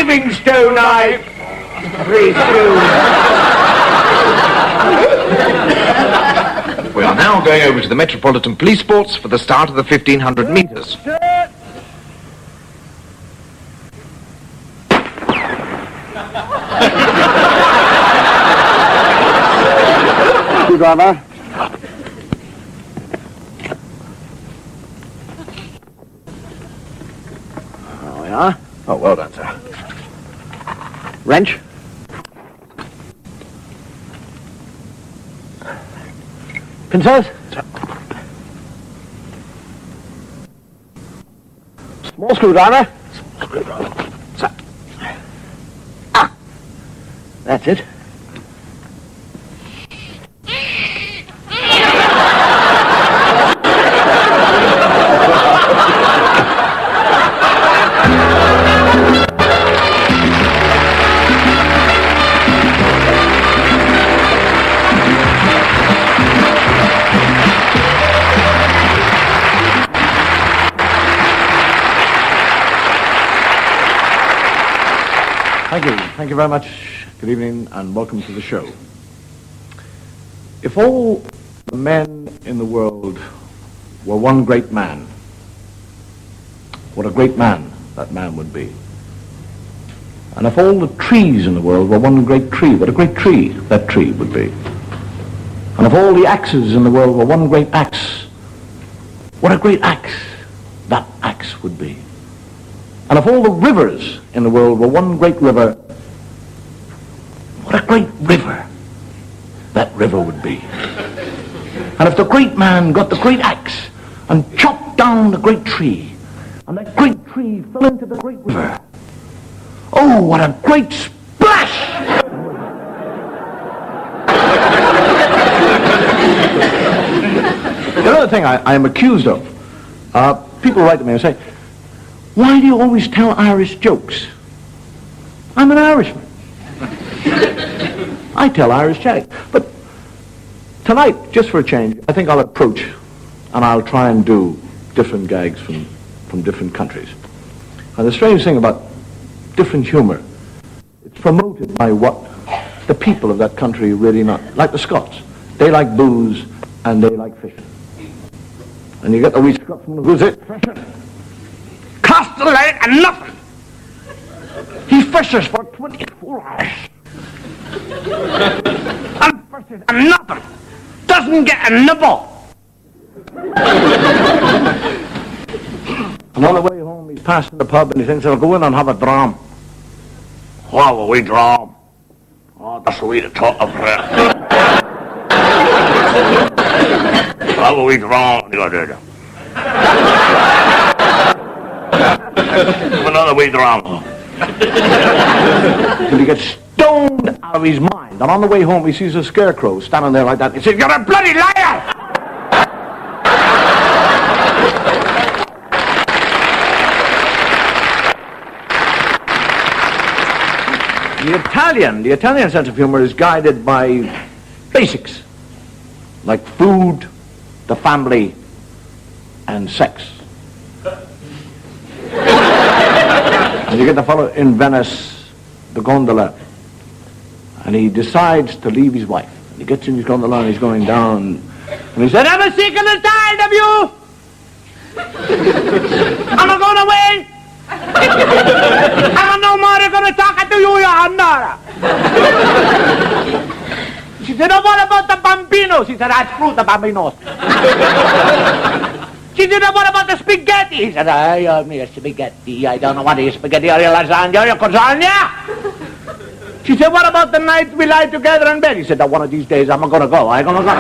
Livingstone, I presume. We are now going over to the Metropolitan Police Sports for the start of the 1500 metres. Driver. There we are. Oh, well done, sir. Wrench. Pincers. Small screwdriver. Sir. Ah. That's it. Thank you very much. Good evening and welcome to the show. If all the men in the world were one great man, what a great man that man would be. And if all the trees in the world were one great tree, what a great tree that tree would be. And if all the axes in the world were one great axe, what a great axe that axe would be. And if all the rivers in the world were one great river, what a great river that river would be. And if the great man got the great axe and chopped down the great tree, and that great tree fell into the great river, oh, what a great splash! The other thing I am accused of, people write to me and say, why do you always tell Irish jokes? I'm an Irishman. I tell Irish jokes. But tonight, just for a change, I think I'll approach and I'll try and do different gags from different countries. And the strange thing about different humor, it's promoted by what the people of that country really not. Like the Scots. They like booze and they like fishing. And you get the wee Scotsman who's it? Fishing. Cast the line and nothing. He fishes for 24 hours. And fishes and nothing. Doesn't get a nibble. And on the way home, he's passing the pub and he thinks, I'll go in and have a dram. Have a wee dram. Oh, that's the way to talk up here. Have a wee dram. You go there. Another wee dram. Till he gets stoned out of his mind. And on the way home, he sees a scarecrow standing there like that. He says, you're a bloody liar! The Italian sense of humor is guided by basics, like food, the family, and sex. And you get the fellow in Venice, the gondola, and he decides to leave his wife. And he gets in his gondola and he's going down, and he said, I'm sick and tired of you! I'm going away! I'm no more going to talk to you, Johanna! She said, oh, what about the bambinos? He said, I screwed the bambinos. She said, what about the spaghetti? He said, I me a spaghetti. I don't know what is spaghetti or lasagna or lasagna. She said, what about the night we lie together in bed? He said, one of these days I'm going to go. I'm going to go.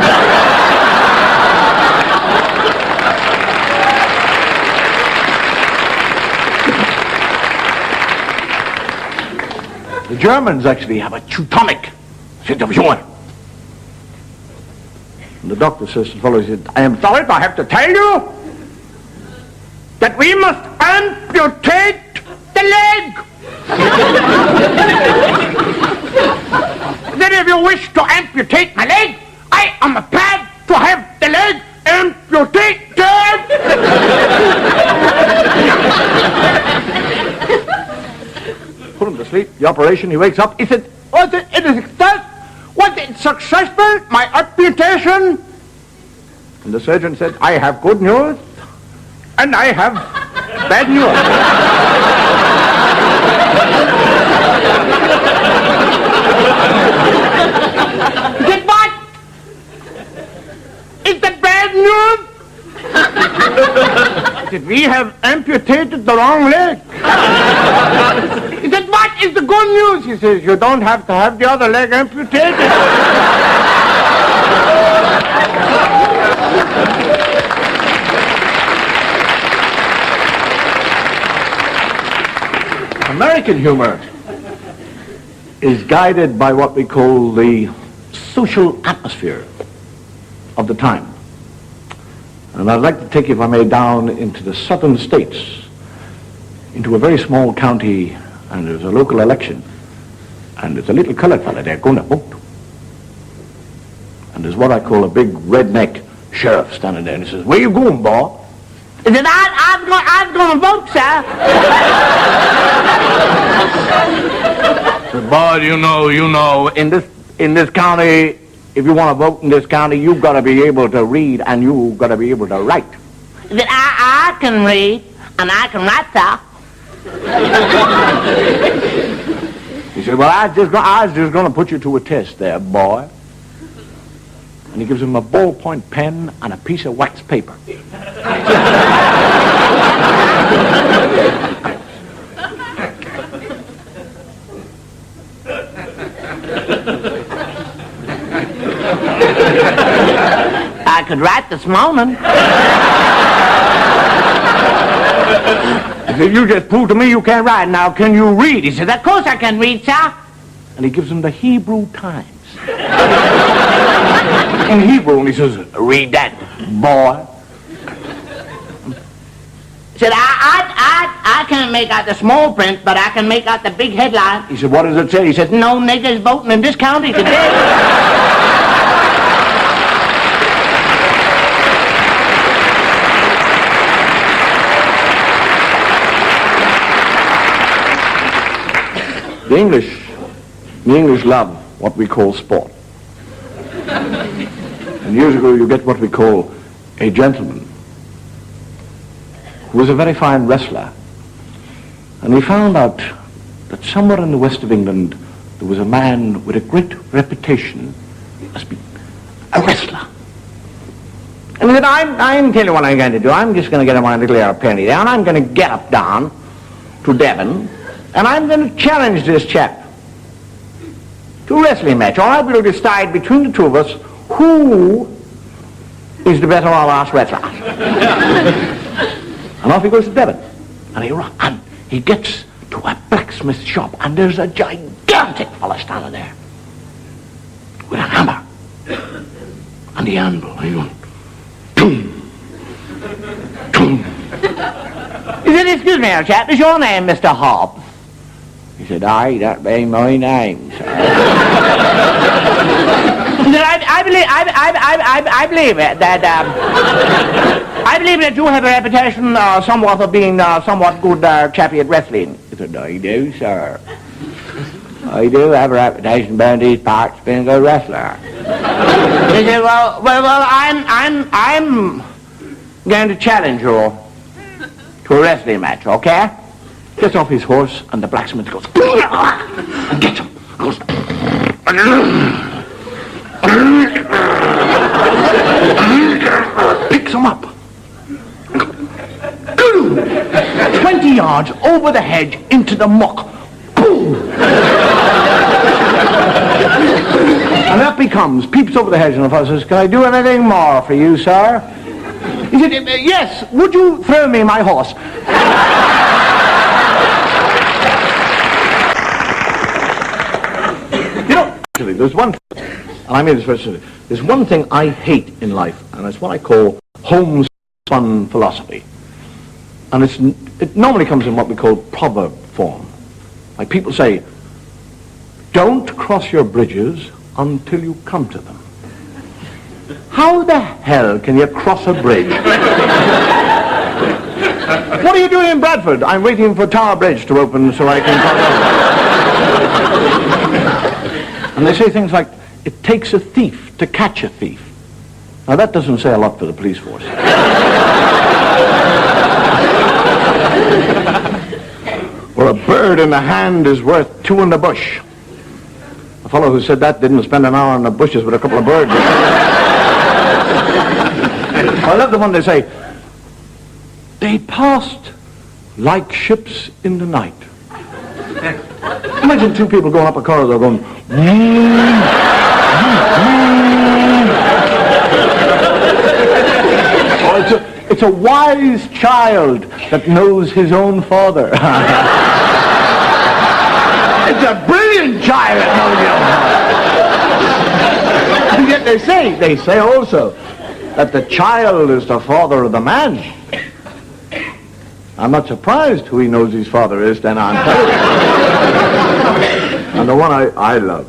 The Germans actually have a Teutonic sense of humor. And the doctor says to the fellow, he said, I am sorry to have to tell you that we must amputate the leg. Then if you wish to amputate my leg, I am glad to have the leg amputated. Put him complete the operation. He wakes up. He said, "Oh, it is success. Was it successful? My amputation?" And the surgeon said, "I have good news, and I have bad news." He said, "What? Is that bad news?" He said, "We have amputated the wrong leg." He said, "What is the good news?" He says, "You don't have to have the other leg amputated." American humor is guided by what we call the social atmosphere of the time. And I'd like to take you, if I may, down into the southern states, into a very small county, and there's a local election. And there's a little colored fella there going to vote. And there's what I call a big redneck sheriff standing there, and he says, "Where you going, boy?" He said, I'm going to vote, sir." Said, "Boy, you know, in this county, if you want to vote in this county, you've got to be able to read and you've got to be able to write." He said, I can read and I can write, sir." He said, "Well, I was just going to put you to a test there, boy." And he gives him a ballpoint pen and a piece of wax paper. "I could write this morning." He said, "You just proved to me you can't write. Now, can you read?" He said, "Of course I can read, sir." And he gives him the Hebrew Times. In Hebrew, and he says, "Read that, boy." He said, I can't make out the small print, but I can make out the big headline." He said, "What does it say?" He said, "No niggers voting in this county today." The English love what we call sport. And years ago you get what we call a gentleman who was a very fine wrestler. And he found out that somewhere in the west of England there was a man with a great reputation as being a wrestler. And he said, I'm telling you what I'm going to do. I'm just going to get my little airplane down. I'm going to get up down to Devon, and I'm going to challenge this chap to a wrestling match. All right, we'll decide between the two of us who is the better of us wrestlers. And off he goes to Devon. And he gets to a blacksmith shop, and there's a gigantic fella standing there with a hammer and the anvil. And he's going, toom, toom. He said, "Excuse me, old chap, is your name Mr. Hobbs?" He said, "Aye, that be my name, sir." He said, I believe that you have a reputation somewhat of being somewhat good chappy at wrestling." He said, "I do, sir. I do have a reputation around these parts being a good wrestler." He said, well, I'm going to challenge you to a wrestling match, okay?" Gets off his horse, and the blacksmith goes, and gets him. Goes, picks him up. 20 yards over the hedge into the muck. Boom! And up he comes, peeps over the hedge, and the fellow says, "Can I do anything more for you, sir?" He said, "Yes, would you throw me my horse?" You know, actually, there's one thing, and I made this very simple. There's one thing I hate in life, and it's what I call homespun philosophy. And it normally comes in what we call proverb form. Like people say, "Don't cross your bridges until you come to them." How the hell can you cross a bridge? What are you doing in Bradford? "I'm waiting for Tower Bridge to open so I can cross over." And they say things like, it takes a thief to catch a thief. Now that doesn't say a lot for the police force. Or a bird in the hand is worth two in the bush. The fellow who said that didn't spend an hour in the bushes with a couple of birds. I love the one they say, they passed like ships in the night. Imagine two people going up a corridor going, oh, it's a wise child that knows his own father. It's a brilliant child that knows his own father. And yet they say also that the child is the father of the man. I'm not surprised who he knows his father is, then I'm telling you. And the one I love.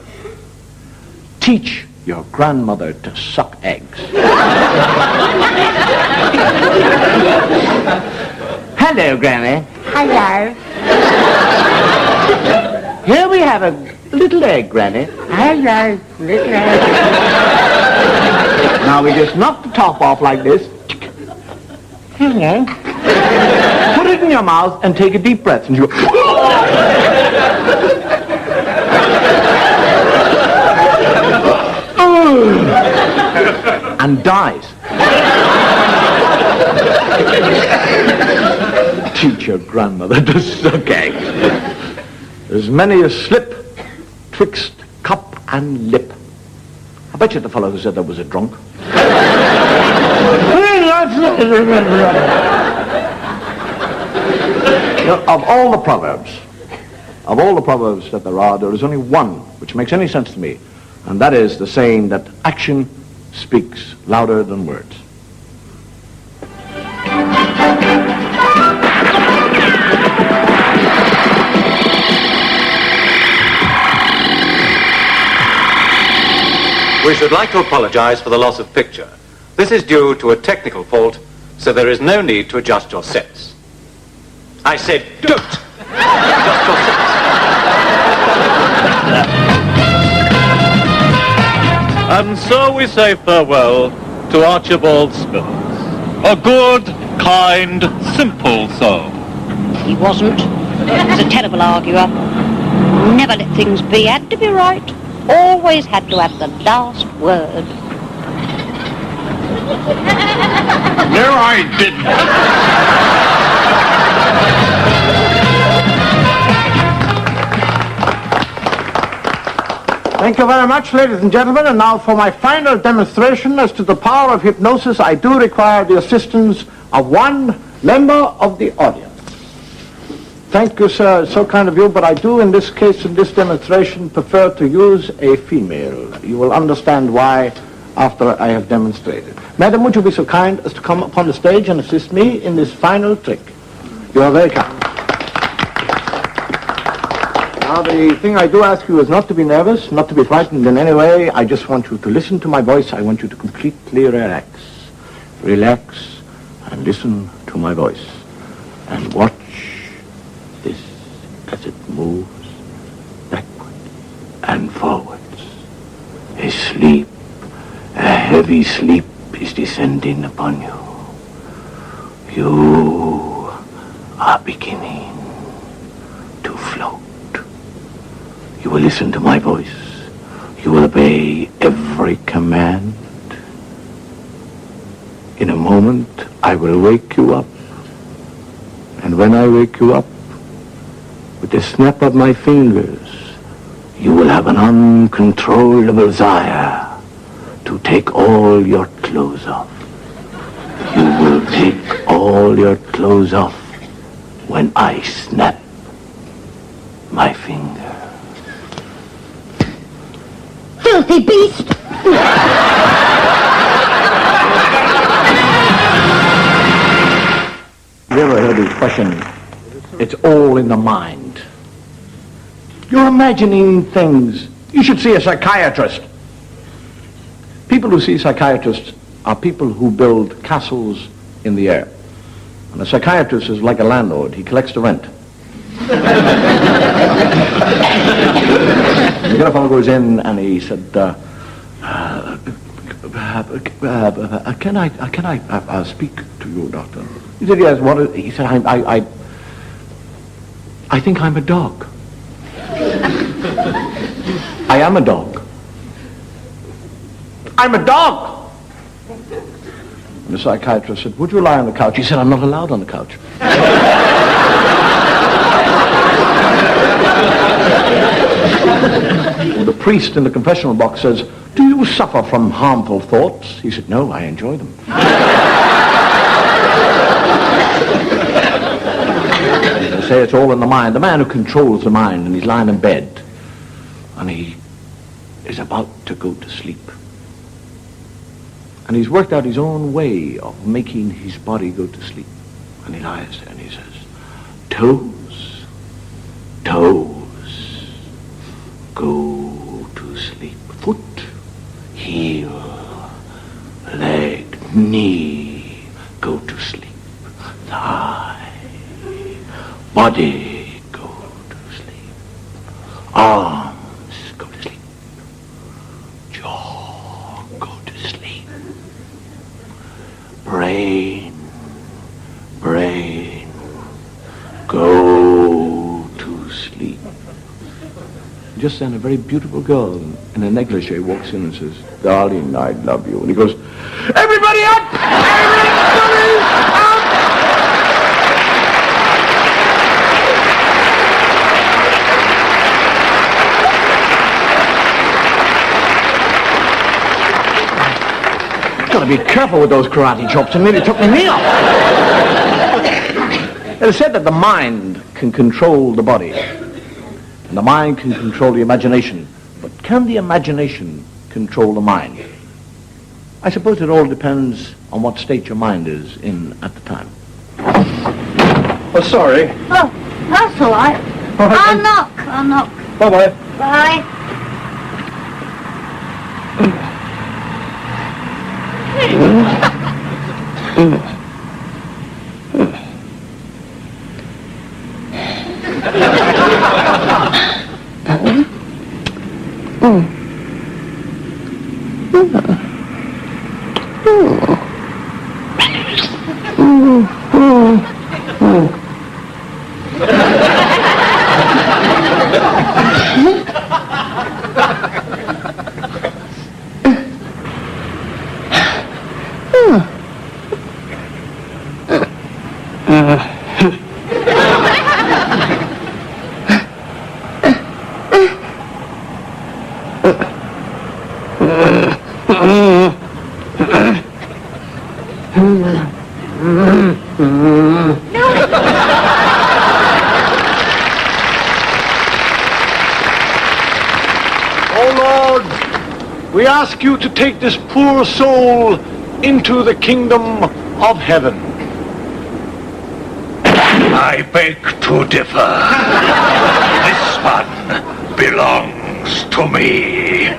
Teach your grandmother to suck eggs. Hello, Granny. Hello. Here we have a little egg, Granny. Hello, little egg. Now we just knock the top off like this. Hello. Put it in your mouth and take a deep breath. And you go, and dies. Teach your grandmother to suck eggs. There's many a slip twixt cup and lip. I bet you the fellow who said that was a drunk. You know, of all the proverbs that there is only one which makes any sense to me, and that is the saying that action speaks louder than words. We should like to apologize for the loss of picture. This is due to a technical fault, so there is no need to adjust your sets. I said, don't adjust your sets. And so we say farewell to Archibald Smith, a good, kind, simple soul. He wasn't. He was a terrible arguer. Never let things be. Had to be right. Always had to have the last word. No, I didn't. Thank you very much, ladies and gentlemen. And now for my final demonstration as to the power of hypnosis, I do require the assistance of one member of the audience. Thank you, sir. It's so kind of you, but I do, in this case, in this demonstration, prefer to use a female. You will understand why after I have demonstrated. Madam, would you be so kind as to come upon the stage and assist me in this final trick? You are very kind. Now, the thing I do ask you is not to be nervous, not to be frightened in any way. I just want you to listen to my voice. I want you to completely relax. Relax and listen to my voice. And watch this as it moves backwards and forwards. A sleep, a heavy sleep is descending upon you. You are beginning to float. You will listen to my voice. You will obey every command. In a moment, I will wake you up. And when I wake you up, with the snap of my fingers, you will have an uncontrollable desire to take all your clothes off. You will take all your clothes off when I snap my finger. Filthy beast! You ever heard the expression, it's all in the mind? You're imagining things. You should see a psychiatrist. People who see psychiatrists are people who build castles in the air. And a psychiatrist is like a landlord. He collects the rent. The other fellow goes in and he said, can I speak to you, doctor? He said, yes. He said, I think I'm a dog. I am a dog. I'm a dog. And the psychiatrist said, would you lie on the couch? He said, I'm not allowed on the couch. Well, the priest in the confessional box says, do you suffer from harmful thoughts? He said, no, I enjoy them. They say it's all in the mind. The man who controls the mind, and he's lying in bed, and he is about to go to sleep. And he's worked out his own way of making his body go to sleep. And he lies there and he says, toes, toes, go to sleep. Foot, heel, leg, knee, go to sleep. Thigh, body, go to sleep. Arms, go to sleep. Jaw, go to sleep. Brain, go to sleep. Just then a very beautiful girl in a negligee walks in and says, darling, I love you. And he goes, everybody up! Everybody up! Gotta be careful with those karate chops. And maybe it took me knee off. It is said that the mind can control the body. And the mind can control the imagination. But can the imagination control the mind? I suppose it all depends on what state your mind is in at the time. Oh, sorry. Oh, that's all right. I'll knock. Bye-bye. Bye. We ask you to take this poor soul into the kingdom of heaven. I beg to differ. This one belongs to me.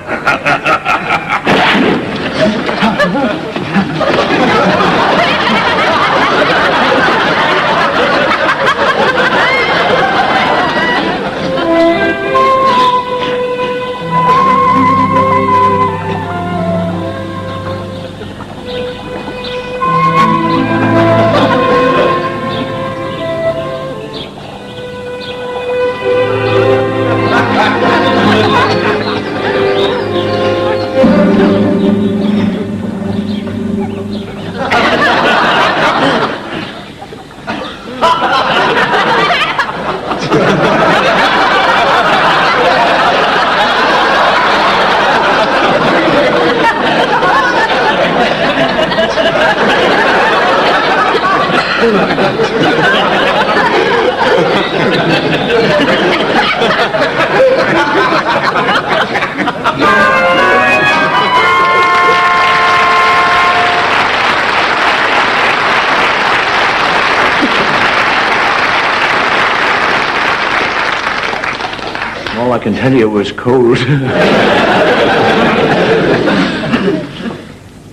All I can tell you was cold.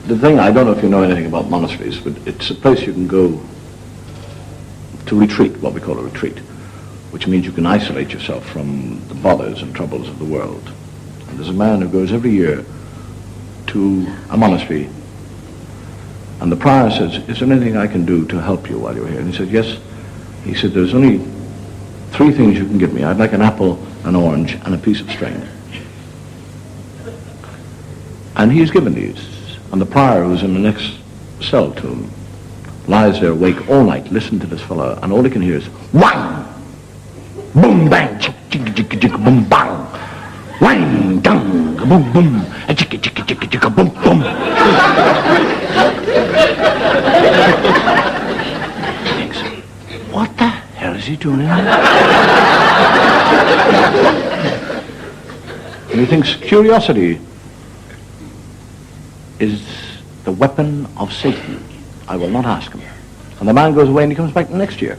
The thing, I don't know if you know anything about monasteries, but it's a place you can go to retreat, what we call a retreat, which means you can isolate yourself from the bothers and troubles of the world. And there's a man who goes every year to a monastery. And the prior says, is there anything I can do to help you while you're here? And he said, yes. He said, there's only 3 things you can give me. I'd like an apple, an orange, and a piece of string. And he's given these. And the prior, who's in the next cell to him, lies there awake all night, listening to this fellow, and all he can hear is, whang! Boom, bang, chick, chick, chick, chick, boom, bang! Whang, dung, boom, boom, a chick, chick, chick, chick, boom, boom. He thinks, what the hell is he doing in there? And he thinks curiosity is the weapon of Satan. I will not ask him. And the man goes away and he comes back next year.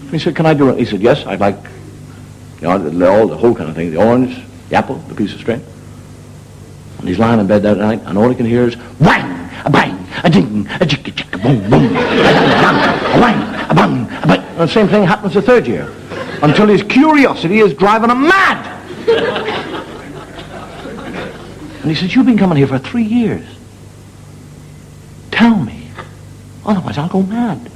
And he said, can I do it? He said, yes, I'd like, all the whole kind of thing, the orange, the apple, the piece of string. And he's lying in bed that night, and all he can hear is, whang, a bang, a ding, a chick, chick, a boom, boom, a whang, a bang, a bang. And the same thing happens the 3rd year, until his curiosity is driving him mad. And he says, you've been coming here for 3 years. Tell me, otherwise I'll go mad.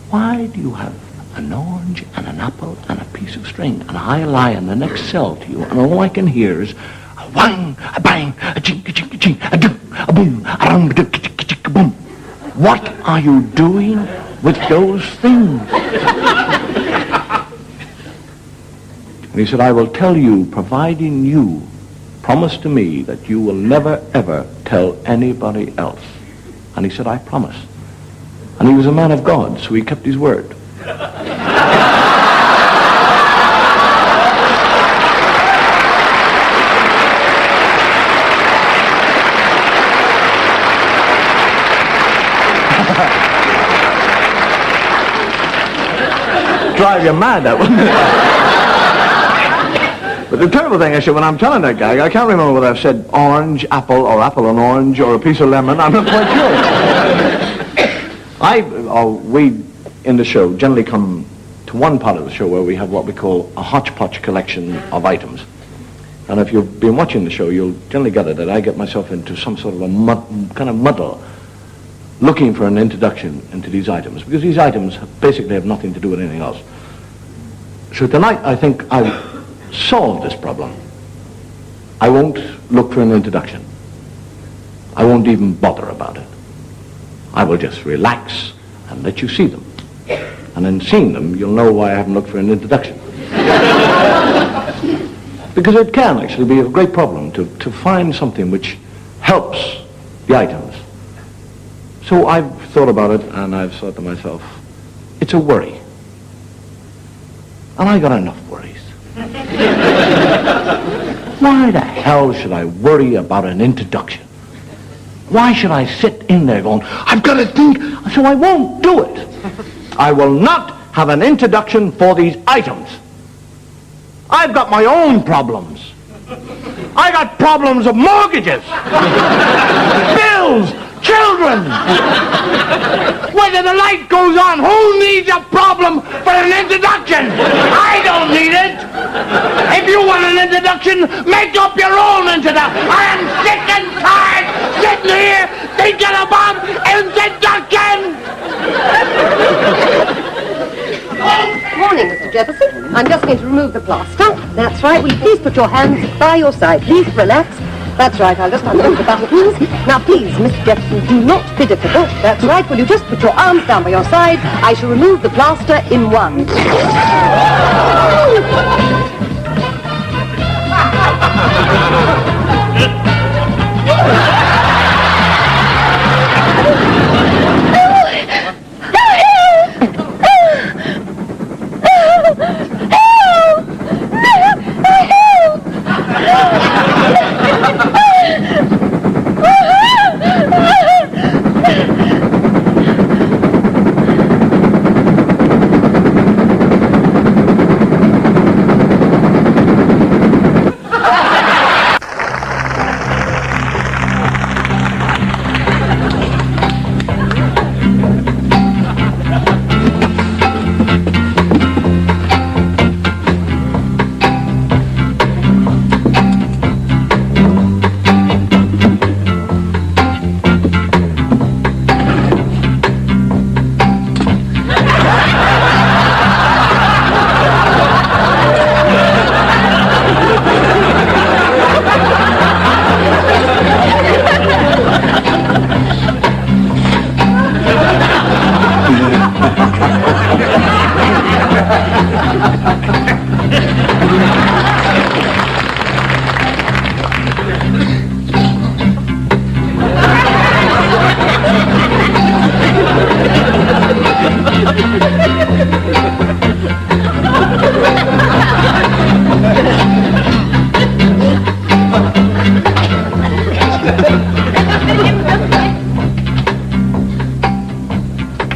Why do you have an orange and an apple and a piece of string, and I lie in the next cell to you, and all I can hear is a whang, a bang, a chink, a chink, a chink, a doo, a boom, a rum, a doo, a chink, a chink, a boom. What are you doing with those things? And he said, I will tell you, providing you promise to me that you will never, ever tell anybody else. And he said, I promise. And he was a man of God, so he kept his word. Drive you mad, that wouldn't it? But the terrible thing is, when I'm telling that guy, I can't remember whether I've said orange, apple, or apple and orange, or a piece of lemon. I'm not quite sure. We, in the show, generally come to one part of the show where we have what we call a hodgepodge collection of items. And if you've been watching the show, you'll generally gather that I get myself into some sort of a kind of muddle, looking for an introduction into these items, because these items basically have nothing to do with anything else. So tonight, I think I've solved this problem. I won't look for an introduction. I won't even bother about it. I will just relax and let you see them. And in seeing them, you'll know why I haven't looked for an introduction. Because it can actually be a great problem to find something which helps the items. So I've thought about it, and I've thought to myself, it's a worry. And I got enough worries. Why the hell should I worry about an introduction? Why should I sit in there going, I've got to think, so I won't do it. I will not have an introduction for these items. I've got my own problems. I got problems of mortgages, bills, children. Whether the light goes on, who needs a problem for an introduction? I don't need it. If you want an introduction, make up your own introduction. I am sick and tired sitting here thinking about introduction. Morning, Mr. Jefferson. I'm just going to remove the plaster. That's right. Will you please put your hands by your side? Please relax. That's right. I'll just undo the buttons. Now, please, Mr. Jefferson, do not be difficult. That's right. Will you just put your arms down by your side? I shall remove the plaster in 1.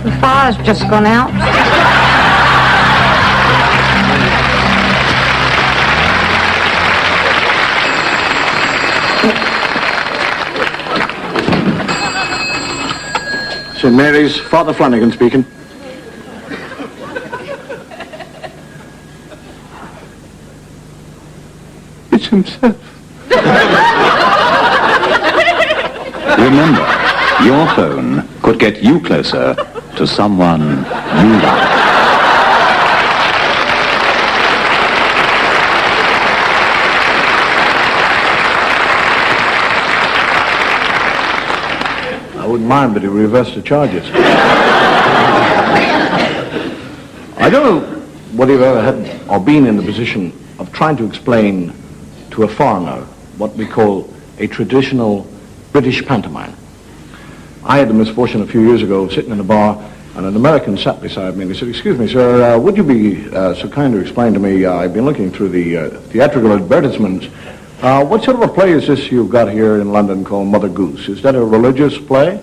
The fire's just gone out. St. Mary's, Father Flanagan speaking. It's himself. Remember, your phone could get you closer to someone you love. I wouldn't mind, but he reversed the charges. I don't know whether you've ever had or been in the position of trying to explain to a foreigner what we call a traditional British pantomime. I had the misfortune a few years ago of sitting in a bar, and an American sat beside me and he said, "Excuse me, sir, would you be so kind to explain to me, I've been looking through the theatrical advertisements, what sort of a play is this you've got here in London called Mother Goose? Is that a religious play?"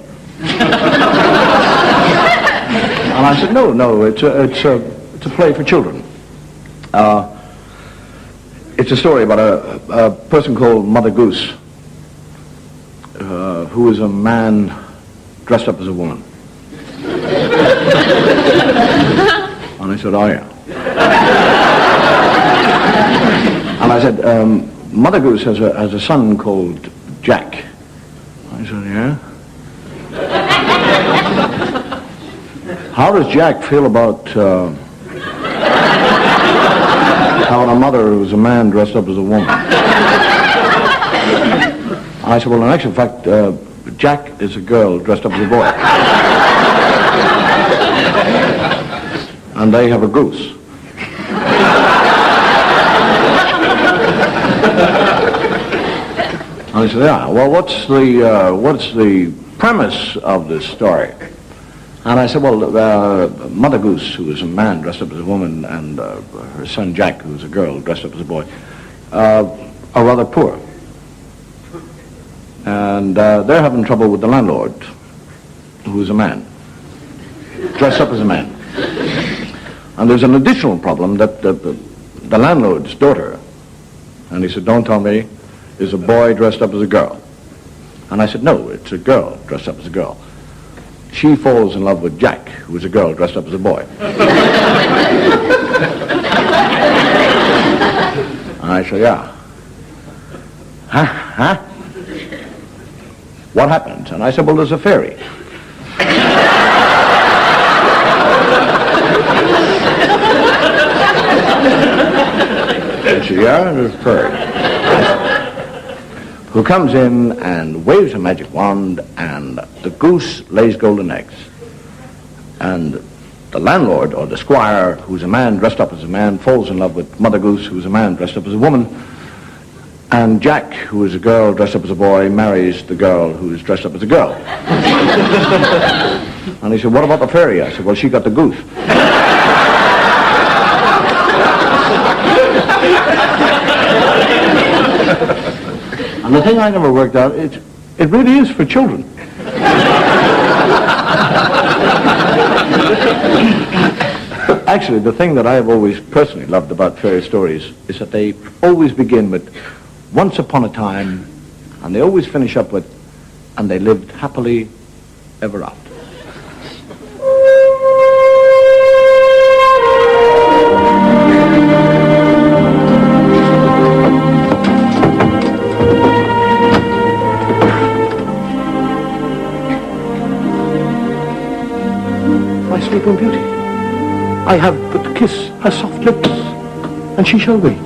And I said, no, it's a play for children. It's a story about a person called Mother Goose, who is a man dressed up as a woman. And I said, "Oh, yeah." And I said, "Mother Goose has a son called Jack." I said, "Yeah?" "How does Jack feel about having a mother who's a man dressed up as a woman?" I said, "Well, in actual fact, Jack is a girl dressed up as a boy. And they have a goose." And I said, "Yeah, well, what's the premise of this story?" And I said, "Well, Mother Goose, who is a man dressed up as a woman, and her son Jack, who's a girl dressed up as a boy, are rather poor. And they're having trouble with the landlord, who's a man, dressed up as a man. And there's an additional problem that the landlord's daughter," and he said, "Don't tell me, is a boy dressed up as a girl." And I said, "No, it's a girl dressed up as a girl. She falls in love with Jack, who is a girl dressed up as a boy." And I said, "Yeah." Huh? "What happens?" And I said, "Well, there's a fairy." And she said, "Yeah, there's a fairy who comes in and waves a magic wand, and the goose lays golden eggs. And the landlord, or the squire, who's a man dressed up as a man, falls in love with Mother Goose, who's a man dressed up as a woman. And Jack, who is a girl dressed up as a boy, marries the girl who is dressed up as a girl." And he said, "What about the fairy?" I said, "Well, she got the goose." And the thing I never worked out, it really is for children. Actually, the thing that I have always personally loved about fairy stories is that they always begin with "once upon a time," and they always finish up with "and they lived happily ever after." My sleeping beauty, I have but to kiss her soft lips, and she shall wake.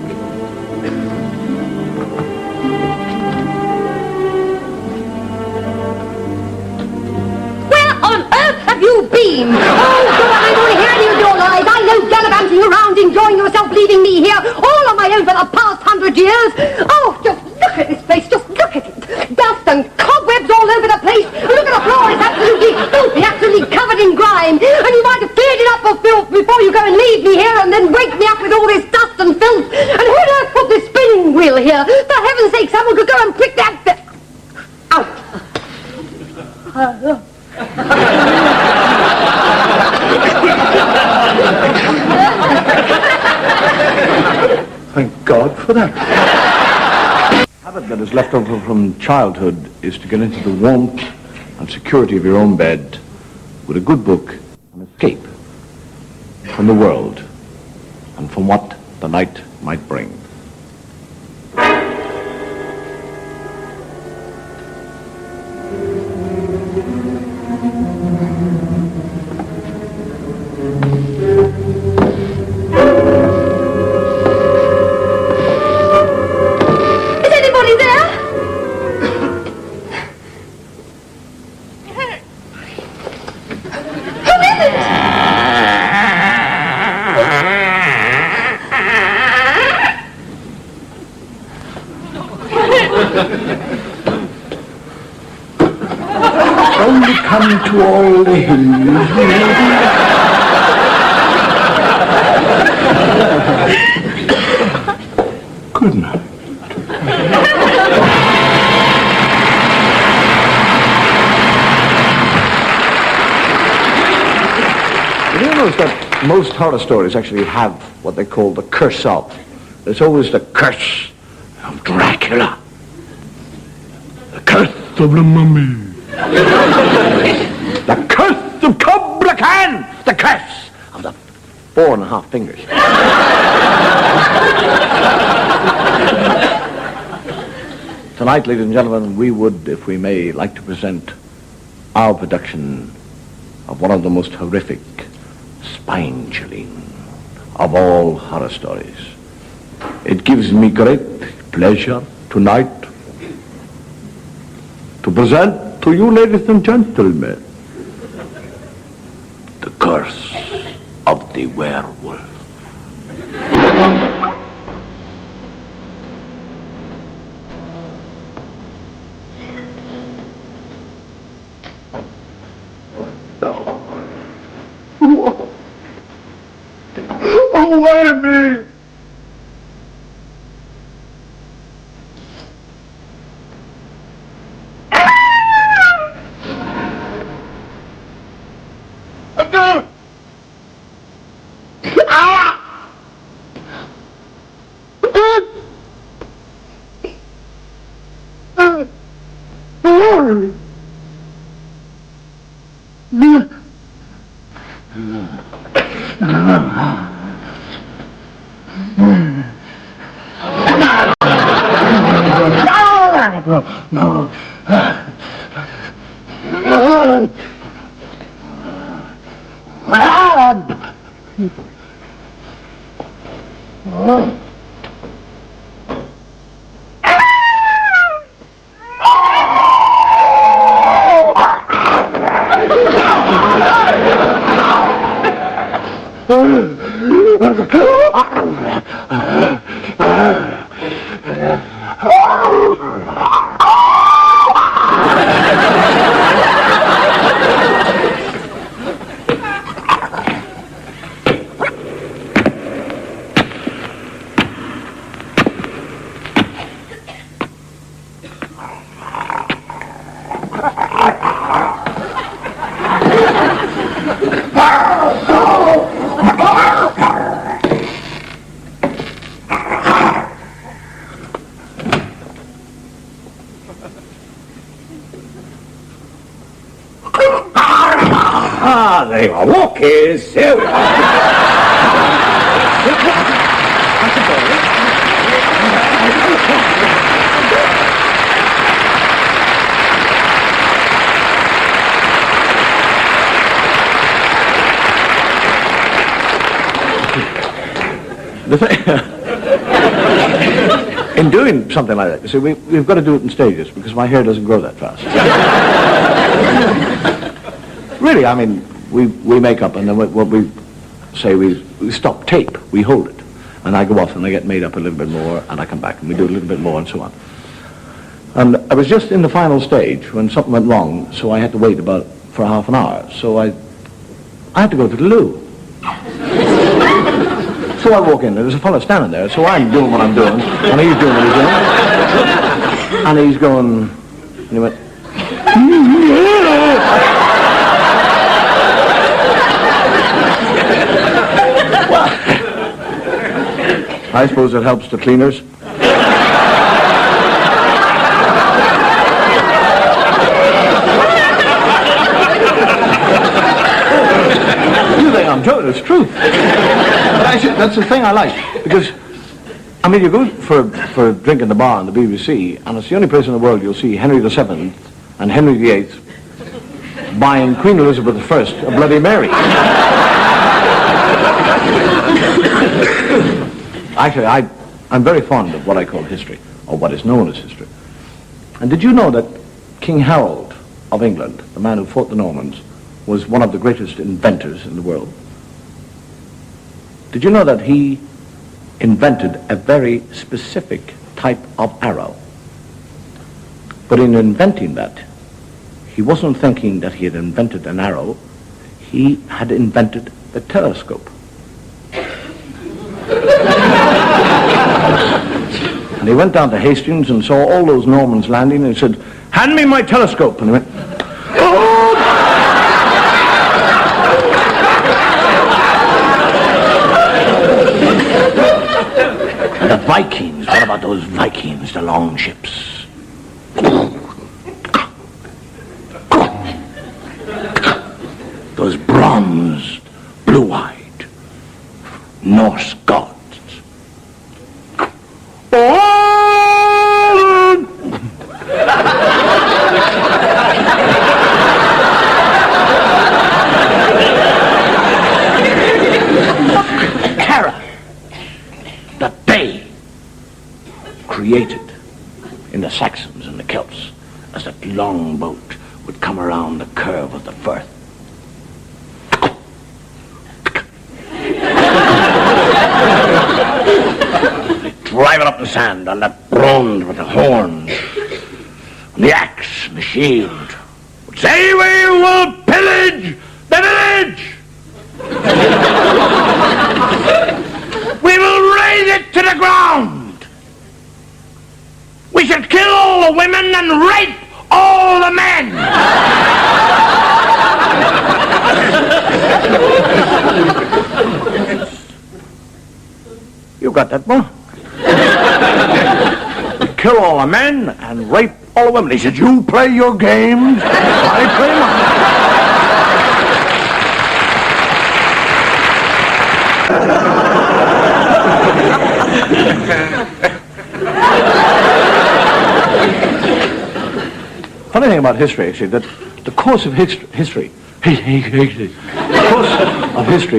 Where on earth have you been? Oh, God, I don't want to hear any of your lies. I know gallivanting around, enjoying yourself, leaving me here, all on my own for the past 100 years. Oh, just look at this place, just look at it. Dust and cobwebs all over the place. Look at the floor, it's absolutely filthy, absolutely covered in grime. And you might have cleared it up of filth before you go and leave me here and then wake me up with all this dust and filth. And who on earth put this spinning wheel here? For heaven's sake, someone could go and prick that... out. Thank God for that. Habit that is left over from childhood is to get into the warmth and security of your own bed with a good book and escape from the world and from what the night might bring. Only come to all the hills, Good night. You notice that most horror stories actually have what they call the curse of. There's always the curse of Dracula. The curse of the mummy. The curse of Cobra Khan! The curse of the 4.5 fingers. Tonight, ladies and gentlemen, we would, if we may, like to present our production of one of the most horrific, spine-chilling of all horror stories. It gives me great pleasure tonight to present to you, ladies and gentlemen, the curse of the werewolf. Oh, wait a minute! No. They are walking serious. In doing something like that, you see, we've got to do it in stages because my hair doesn't grow that fast. Really, I mean, we make up, and then what we say, we stop tape, we hold it. And I go off and I get made up a little bit more, and I come back and we do a little bit more, and so on. And I was just in the final stage when something went wrong, so I had to wait for half an hour. So I had to go to the loo. So I walk in, there's a fellow standing there, so I'm doing what I'm doing, and he's doing what he's doing. And he's going, and he went, I suppose it helps the cleaners. You think I'm joking, it's true. But that's the thing I like, because, I mean, you go for a drink in the bar on the BBC, and it's the only place in the world you'll see Henry VII and Henry VIII buying Queen Elizabeth I a Bloody Mary. Actually, I'm very fond of what I call history, or what is known as history. And did you know that King Harold of England, the man who fought the Normans, was one of the greatest inventors in the world? Did you know that he invented a very specific type of arrow? But in inventing that, he wasn't thinking that he had invented an arrow, he had invented the telescope. And he went down to Hastings and saw all those Normans landing, and he said, "Hand me my telescope." And he went, "Oh!" And the Vikings, what about those Vikings, the long ships? Those bronzed, blue-eyed Norse gods. Terror that they created in the Saxons and the Celts as that long boat would come around the curve of the Firth. Drive it up the sand on that bronze with the horns, and the axe and the shield. Would say, "We will pillage the village! We will raze it to the ground! We should kill all the women and rape all the men!" You got that, boy? Kill all the men and rape all the women. He said, "You play your games, I play mine." Funny thing about history, actually, that the course of history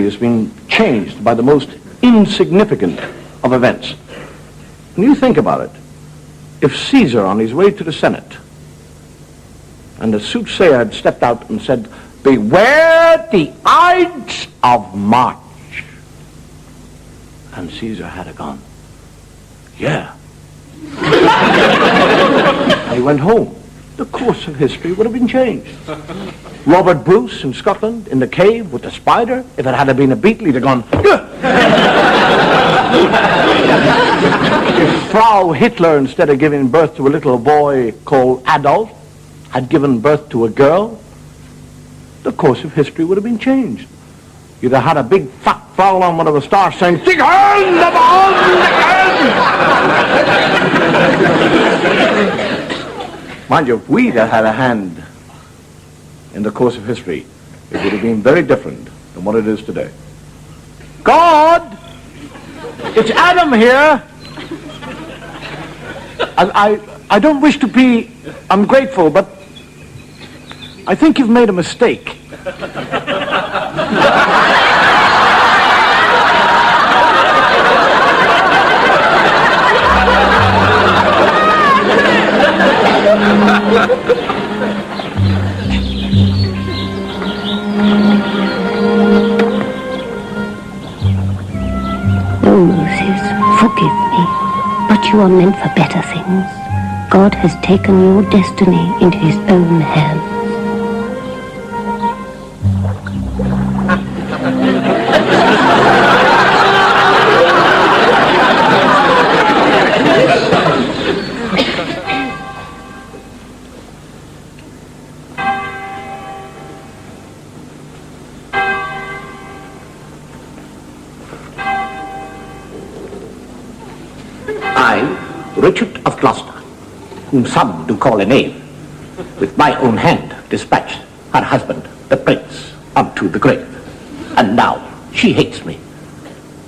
has been changed by the most insignificant of events. When you think about it, if Caesar on his way to the Senate and the soothsayer had stepped out and said, "Beware the Ides of March," and Caesar had gone, "Yeah," and he went home, the course of history would have been changed. Robert Bruce in Scotland, in the cave with the spider, if it had been a beetle, he'd have gone, "Yeah." If Frau Hitler, instead of giving birth to a little boy called Adolf, had given birth to a girl, the course of history would have been changed. You'd have had a big fat frau on one of the stars saying, "Sieg Heil, the Mind you, if we'd have had a hand in the course of history, it would have been very different than what it is today. God! It's Adam here! I don't wish to be ungrateful, but I think you've made a mistake. Moses, forgive me, but you are meant for better things. God has taken your destiny into his own hands. Richard of Gloucester, whom some do call a knave, with my own hand dispatched her husband, the prince, unto the grave. And now she hates me.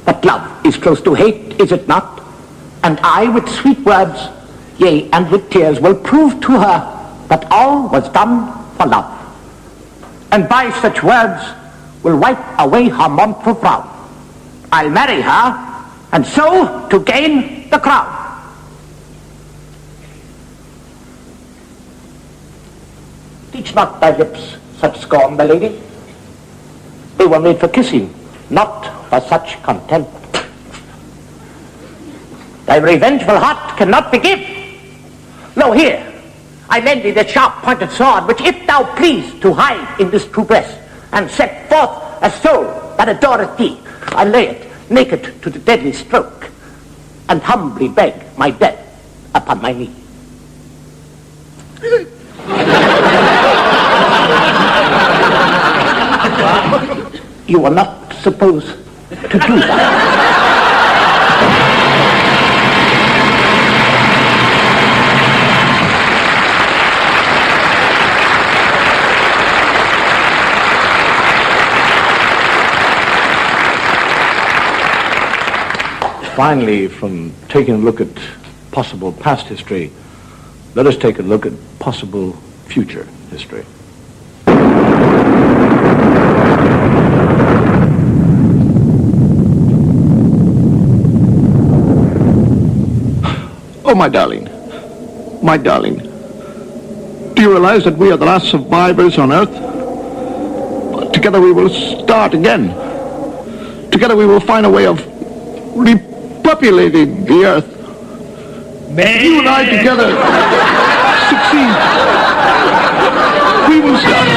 But love is close to hate, is it not? And I with sweet words, yea, and with tears, will prove to her that all was done for love. And by such words will wipe away her mournful frown. I'll marry her, and so to gain the crown. Teach not thy lips such scorn, my lady. They were made for kissing, not for such contempt. Thy revengeful heart cannot forgive. Lo, here, I lend thee the sharp-pointed sword, which if thou please to hide in this true breast, and set forth a soul that adoreth thee, I lay it naked to the deadly stroke, and humbly beg my death upon my knee. You are not supposed to do that. Finally, from taking a look at possible past history, let us take a look at possible future history. Oh, my darling, do you realize that we are the last survivors on Earth? Together we will start again. Together we will find a way of repopulating the Earth. You and I together succeed. We will start.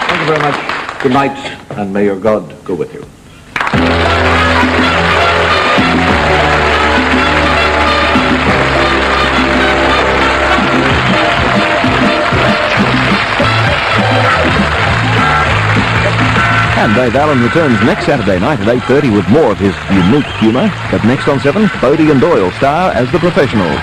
Thank you very much. Good night, and may your God go with you. And Dave Allen returns next Saturday night at 8:30 with more of his unique humour. But next on 7, Bodie and Doyle star as the professionals.